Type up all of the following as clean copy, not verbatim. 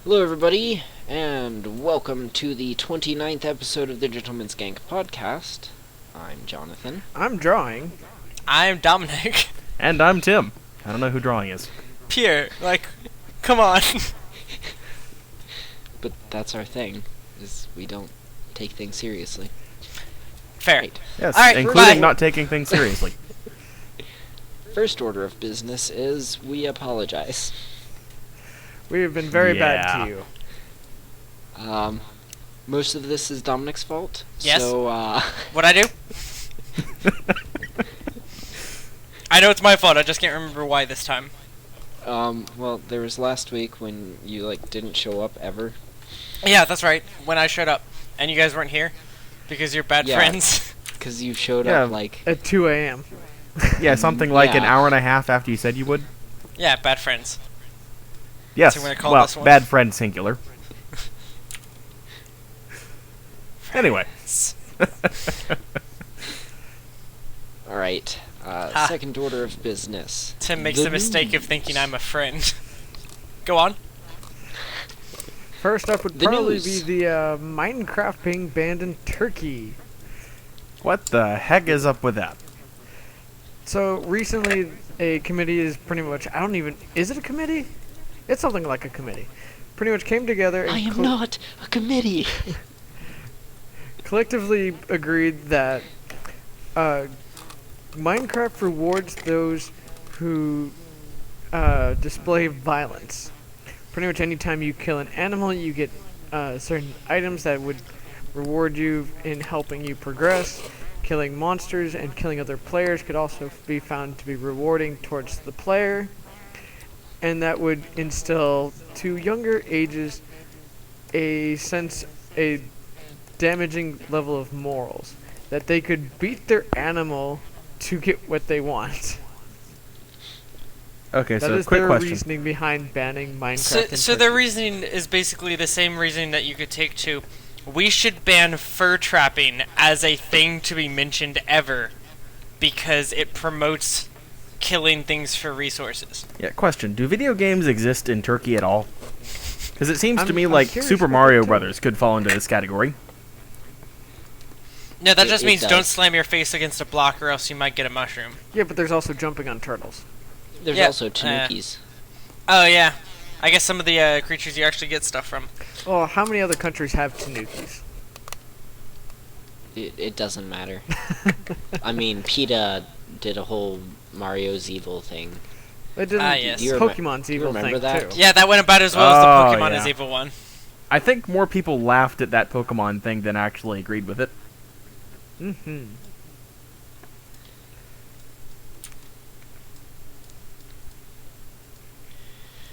Hello, everybody, and welcome to the 29th episode of the Gentleman's Gank podcast. I'm Jonathan. I'm drawing. I'm Dominic. And I'm Tim. I don't know who drawing is. Pierre, come on. But that's our thing, is we don't take things seriously. Fair. Right. Yes, All right, including bye. not taking things seriously. First order of business is we apologize. We have been very bad Yeah. to you. Most of this is Dominic's fault. Yes. So, What'd I do? I know it's my fault, I just can't remember why this time. well, there was last week when you, didn't show up ever. Yeah, that's right, when I showed up. And you guys weren't here? Because you're bad Yeah. friends? Because you showed Yeah. up, At 2 a.m. Yeah, something like an Yeah. hour and a half after you said you would. Yeah, bad friends. Yes, So I'm gonna call well, this one. bad friend singular. Anyway. Alright, second order of business. Tim makes the mistake of thinking I'm a friend. Go on. First up would The probably news. be the Minecraft being banned in Turkey. What the heck is up with that? So recently, a committee is pretty much, is it a committee? It's something like a committee. Pretty much came together and I am not a committee! collectively agreed that Minecraft rewards those who display violence. Pretty much anytime you kill an animal, you get certain items that would reward you in helping you progress. Killing monsters and killing other players could also be found to be rewarding towards the player. And that would instill to younger ages a damaging level of morals. That they could beat their animal to get what they want. Okay, That so is quick their question. reasoning behind banning Minecraft. in So their Turkey. reasoning is basically the same reasoning that you could take to, we should ban fur trapping as a thing to be mentioned ever, because it promotes killing things for resources. Yeah, question. Do video games exist in Turkey at all? Because it seems to me I'm like curious Super about Mario that too. Brothers could fall into this category. No, that It- just it means does. don't slam your face against a block or else you might get a mushroom. Yeah, but there's also jumping on turtles. There's Yeah, also Tanukis. Oh yeah, I guess some of the creatures you actually get stuff from. Oh, how many other countries have tanukis? It doesn't matter. I mean, PETA did a whole Mario's Evil thing. They did yes. Do you Pokemon's you evil remember thing that? too. Yeah, that went about as well as Oh, the Pokemon yeah. is Evil one. I think more people laughed at that Pokemon thing than actually agreed with it. Mm-hmm.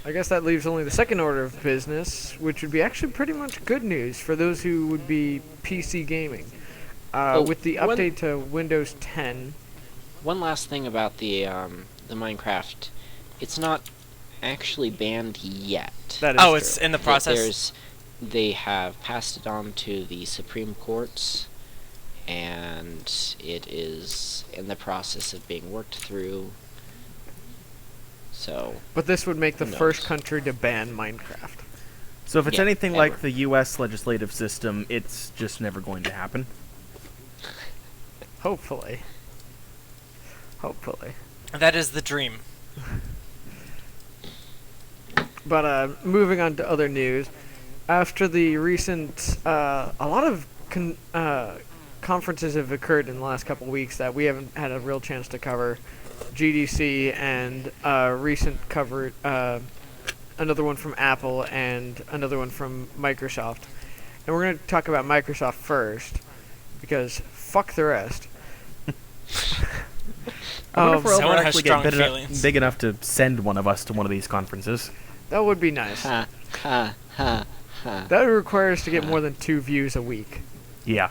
I guess that leaves only the second order of business, which would be actually pretty much good news for those who would be PC gaming. With the one- update to Windows 10, One last thing about the Minecraft. It's not actually banned yet. that is Oh, true. it's in the Th- process. They have passed it on to the Supreme Courts, and it is in the process of being worked through. So, But this would make the Who first knows? country to ban Minecraft. So if it's Yeah, anything ever. like the U.S. legislative system, it's just never going to happen. Hopefully. Hopefully. That is the dream. But moving on to other news, after the recent, a lot of conferences have occurred in the last couple weeks that we haven't had a real chance to cover. GDC and recent cover, another one from Apple and another one from Microsoft. And we're going to talk about Microsoft first, because fuck the rest. I wonder if we'll Someone ever has actually strong get feelings. big enough to send one of us to one of these conferences. That would be nice. ha, ha, ha, ha. That would require us to get more than 2 views a week. Yeah.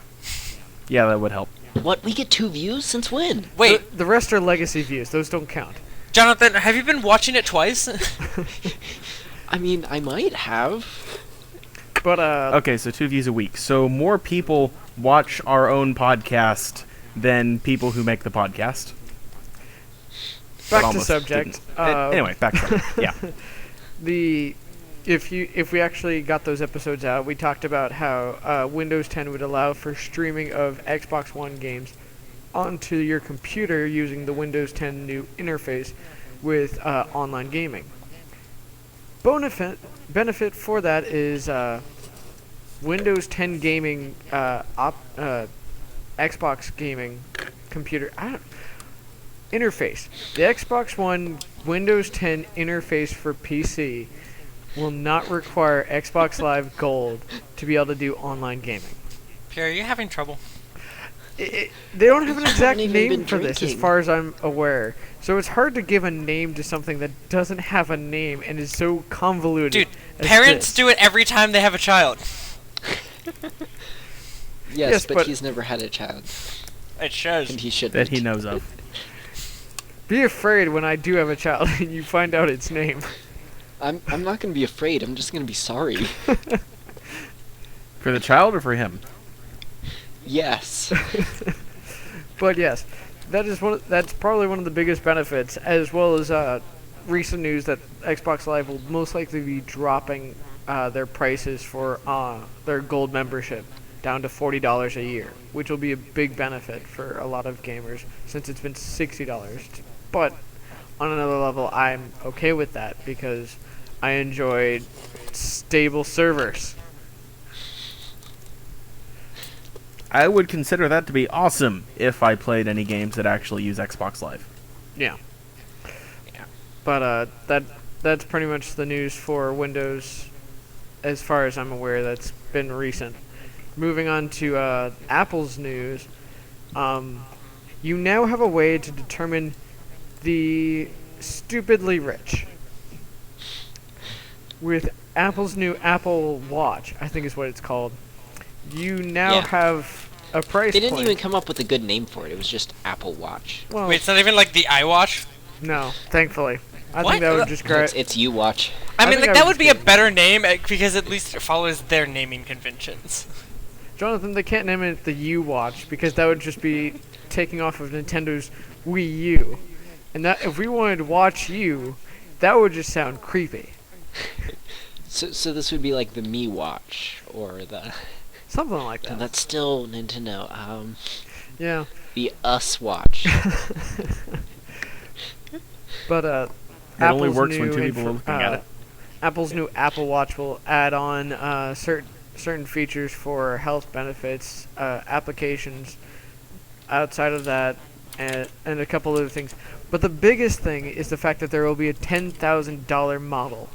Yeah, that would help. What? We get 2 views? Since when? Wait, The rest are legacy views. Those don't count. Jonathan, have you been watching it twice? I mean, I might have. But Okay, so 2 views a week. So more people watch our own podcast than people who make the podcast. back to almost subject. didn't. Anyway, back to subject. Yeah. The if we actually got those episodes out, we talked about how Windows 10 would allow for streaming of Xbox One games onto your computer using the Windows 10 new interface with online gaming. Benefit for that is Windows 10 gaming Xbox gaming computer interface. The Xbox One Windows 10 interface for PC will not require Xbox Live Gold to be able to do online gaming. Pierre, are you having trouble? They don't have an exact even name been for this, as drinking. far as I'm aware. So it's hard to give a name to something that doesn't have a name and is so convoluted. Dude, as parents this. do it every time they have a child. Yes, but but he's never had a child, It shows. and he shouldn't. That he knows of. Be afraid when I do have a child and you find out its name. I'm not gonna be afraid. I'm just gonna be sorry. For the child or for him? Yes. But yes, that's probably one of the biggest benefits, as well as recent news that Xbox Live will most likely be dropping their prices for their gold membership down to $40 a year, which will be a big benefit for a lot of gamers since it's been $60. But on another level, I'm okay with that because I enjoyed stable servers. I would consider that to be awesome if I played any games that actually use Xbox Live. Yeah. Yeah. But that's pretty much the news for Windows, as far as I'm aware. That's been recent. Moving on to Apple's news, you now have a way to determine the stupidly rich. With Apple's new Apple Watch, I think is what it's called. You now Yeah. have a price They didn't point. even come up with a good name for it. It was just Apple Watch. Well, Wait, it's not even like the iWatch? no, thankfully. I What? think that would just It's you watch. I mean, think like, I that would would be a just better name because at least it follows their naming conventions. Jonathan, they can't name it the U Watch because that would just be taking off of Nintendo's Wii U. And that if we wanted to watch you, that would just sound creepy. So this would be like the Me Watch or the. Something like No, that. that's still Nintendo. Yeah. The Us Watch. But It only Apple's works when new two people are looking at it. Apple's new Apple Watch will add on certain features for health benefits, applications outside of that, and a couple other things. But the biggest thing is the fact that there will be a $10,000 model.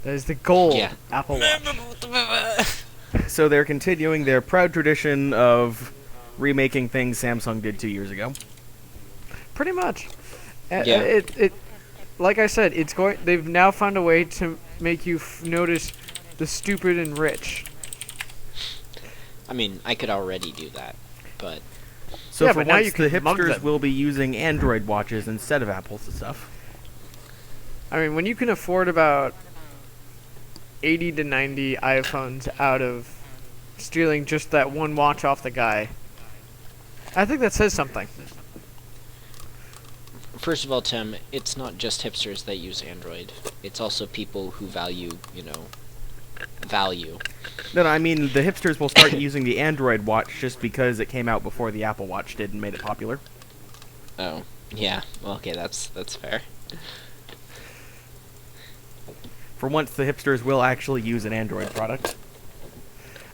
That is the gold Yeah. Apple Watch. So they're continuing their proud tradition of remaking things Samsung did 2 years ago. Pretty much. Yeah. It like I said, it's going. They've now found a way to make you notice the stupid and rich. I mean, I could already do that, but So Yeah, for but now once, you the can mug hipsters them. will be using Android watches instead of Apple's stuff. I mean, when you can afford about 80 to 90 iPhones out of stealing just that one watch off the guy, I think that says something. first of all, Tim, it's not just hipsters that use Android. It's also people who value, value. No, I mean, the hipsters will start using the Android watch just because it came out before the Apple Watch did and made it popular. Oh, yeah. Well, okay, that's fair. For once, the hipsters will actually use an Android product.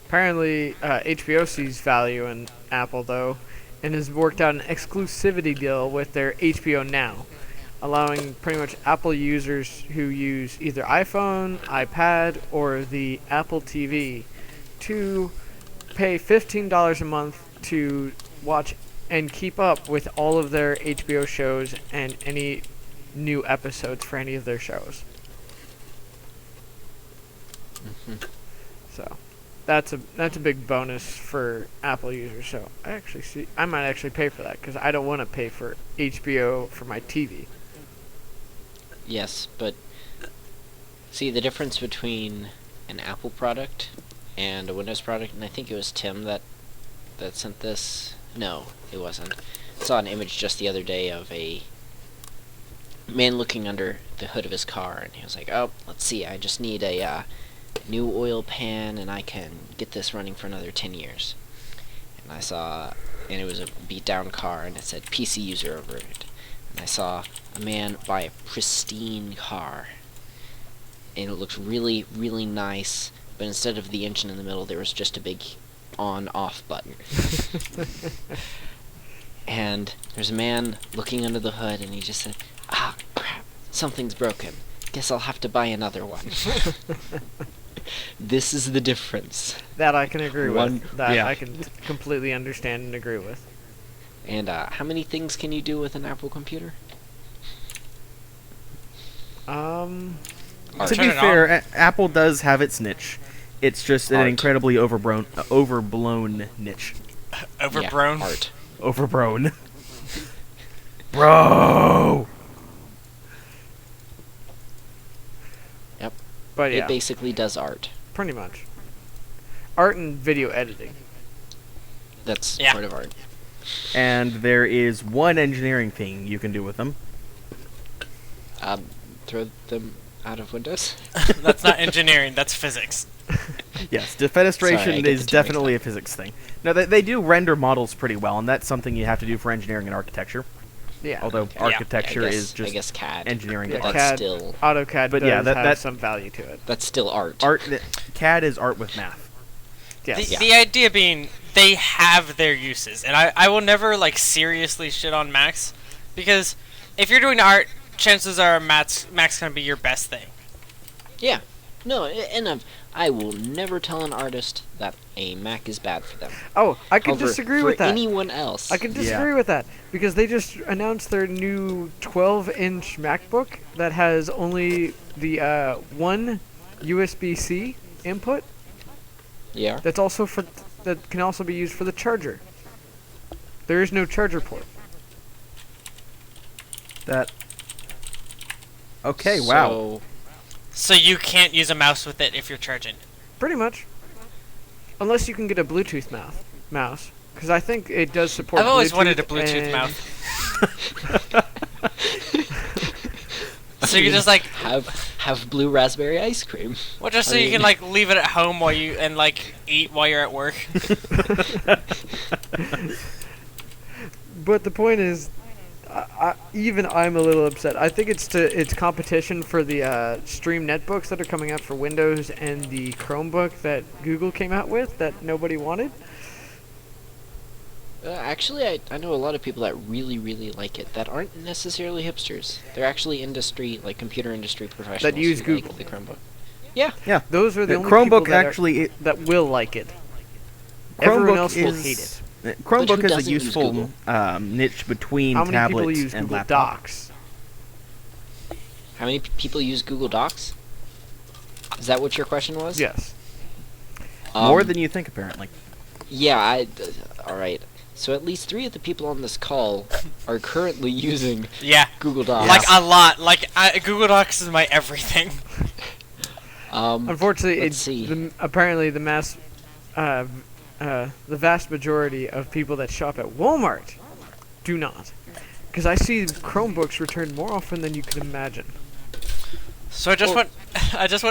Apparently, HBO sees value in Apple, though, and has worked out an exclusivity deal with their HBO Now, allowing pretty much Apple users who use either iPhone, iPad, or the Apple TV to pay $15 a month to watch and keep up with all of their HBO shows and any new episodes for any of their shows. So that's a big bonus for Apple users. So I might actually pay for that because I don't want to pay for HBO for my TV. Yes, but see the difference between an Apple product and a Windows product, and I think it was Tim that sent this. No, it wasn't. I saw an image just the other day of man looking under the hood of his car, and he was like, "Oh, let's see. I just need a new oil pan, and I can get this running for another 10 years." And I saw, and it was a beat down car, and it said PC user over it. And I saw a man buy a pristine car, and it looked really, really nice, but instead of the engine in the middle, there was just a big on-off button. And there's a man looking under the hood, and he just said, "Ah, crap, something's broken. Guess I'll have to buy another one." This is the difference. That I can agree with. That yeah. I can completely understand and agree with. And how many things can you do with an Apple computer? Um, Art. To Turn be it fair, Apple does have its niche. It's just an Art. incredibly overblown niche. Overgrown. Yeah, art. Overblown. Bro! but yeah, It basically does art. pretty much. Art and video editing. That's Yeah. part of art. And there is one engineering thing you can do with them. Throw them out of windows? That's not engineering. That's physics. Yes, Sorry, I defenestration get is the two mixed definitely a physics thing. Now, they do render models pretty well, and that's something you have to do for engineering and architecture. Yeah. Although Okay. architecture I guess, is just I guess CAD. engineering Yeah, to art. That's CAD, still AutoCAD But does yeah, have that- some value to it. that's still art. CAD is art with math. Yes. The idea being they have their uses, and I will never like seriously shit on Macs, because if you're doing art, chances are Mac's gonna be your best thing. Yeah. No, and I will never tell an artist that a Mac is bad for them. Oh, I can However, disagree for with that. anyone else, I can disagree with that because they just announced their new 12-inch MacBook that has only the one USB-C input. yeah. That can also be used for the charger. There is no charger port. That. Okay, wow. So, So you can't use a mouse with it if you're charging. Pretty much. Unless you can get a Bluetooth mouse. Because I think it does support I've always Bluetooth wanted a Bluetooth and- mouse. So you can just like, have blue raspberry ice cream. well, just so I you can mean- like leave it at home while you and like eat while you're at work. But the point is, even I'm a little upset. I think it's competition for the Stream netbooks that are coming out for Windows and the Chromebook that Google came out with that nobody wanted. Actually, I know a lot of people that really, really like it that aren't necessarily hipsters. They're actually industry, like computer industry professionals use who like Google. the Chromebook. Yeah. Yeah. Those are the The only people Chromebook that, actually. that will like it. Everyone Chromebook else will is- hate it. Chromebook who is a doesn't use useful Google? niche between How many tablets people use and Google laptops. Docs? How many people use Google Docs? Is that what your question was? Yes. More than you think, apparently. Yeah, all right. So at least 3 of the people on this call are currently using Yeah, Google Docs. like a lot. Like Google Docs is my everything. Unfortunately, let's see. apparently the vast majority of people that shop at Walmart do not. Because I see Chromebooks returned more often than you can imagine. So I just want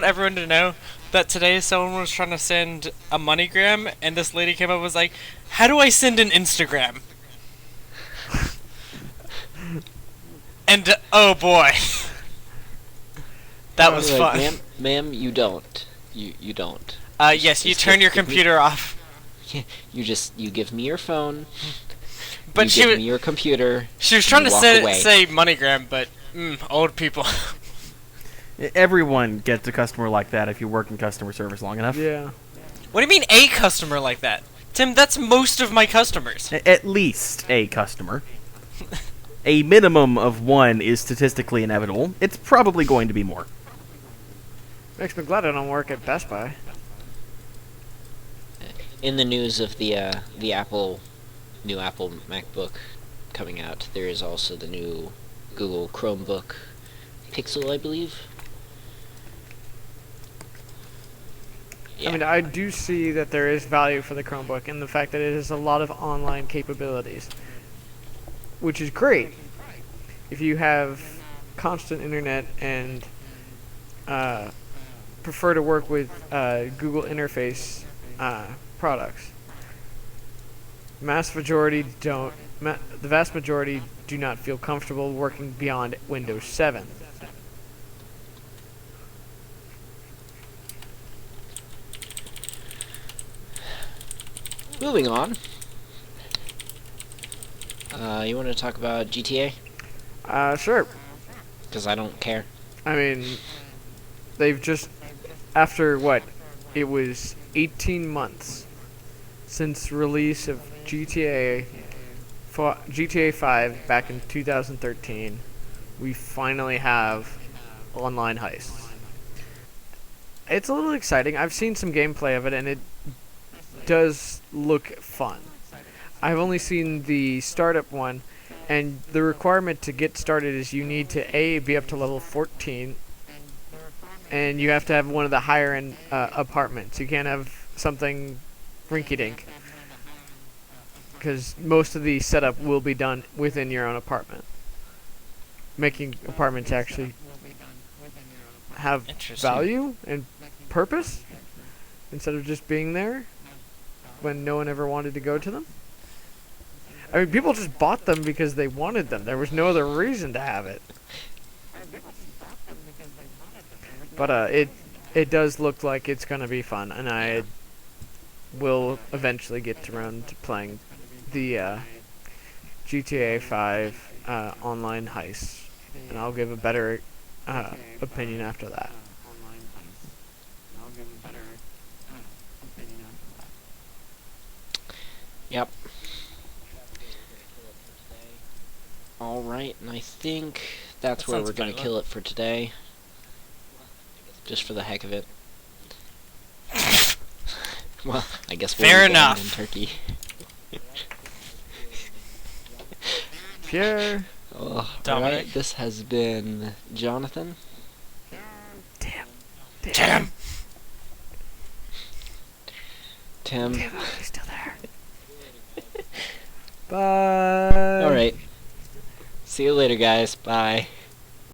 everyone to know that today someone was trying to send a MoneyGram, and this lady came up and was like, "How do I send an Instagram?" And oh boy, that was Like, fun. Ma'am, you don't. You don't. Yes, you just turn your give me- computer off. You give me your phone. But you she give was me your computer. she was trying you to walk away. say MoneyGram, but old people. Everyone gets a customer like that if you work in customer service long enough. Yeah. What do you mean a customer like that? Tim, that's most of my customers. At least a customer. A minimum of one is statistically inevitable. It's probably going to be more. Makes me glad I don't work at Best Buy. In the news of the new Apple MacBook coming out, there is also the new Google Chromebook Pixel, I believe. Yeah. I mean, I do see that there is value for the Chromebook in the fact that it has a lot of online capabilities, which is great. If you have constant internet and prefer to work with Google interface products. The vast majority do not feel comfortable working beyond Windows 7. Moving on. You want to talk about GTA? Sure. Because I don't care. I mean, they've just, after what? It was 18 months since release of GTA 5 back in 2013. We finally have online heists. It's a little exciting. I've seen some gameplay of it, and it does look fun. I've only seen the startup one, and the requirement to get started is you need to be up to level 14, and you have to have one of the higher end apartments. You can't have something rinky-dink, because most of the setup will be done within your own apartment, making apartments actually have value and purpose instead of just being there when no one ever wanted to go to them. I mean, people just bought them because they wanted them. There was no other reason to have it. But it does look like it's gonna be fun, and I will eventually get around to playing the GTA 5 online heist, and I'll give a better opinion after that. Yep. Alright, and I think that's where we're going to kill it for today. Just for the heck of it. Well, I guess we'll Fair be enough. in Turkey. Pierre. Oh, Dominic. alright, this has been Jonathan. Damn. Damn. Tim. Damn, he's still there. Bye. Alright. See you later, guys. Bye.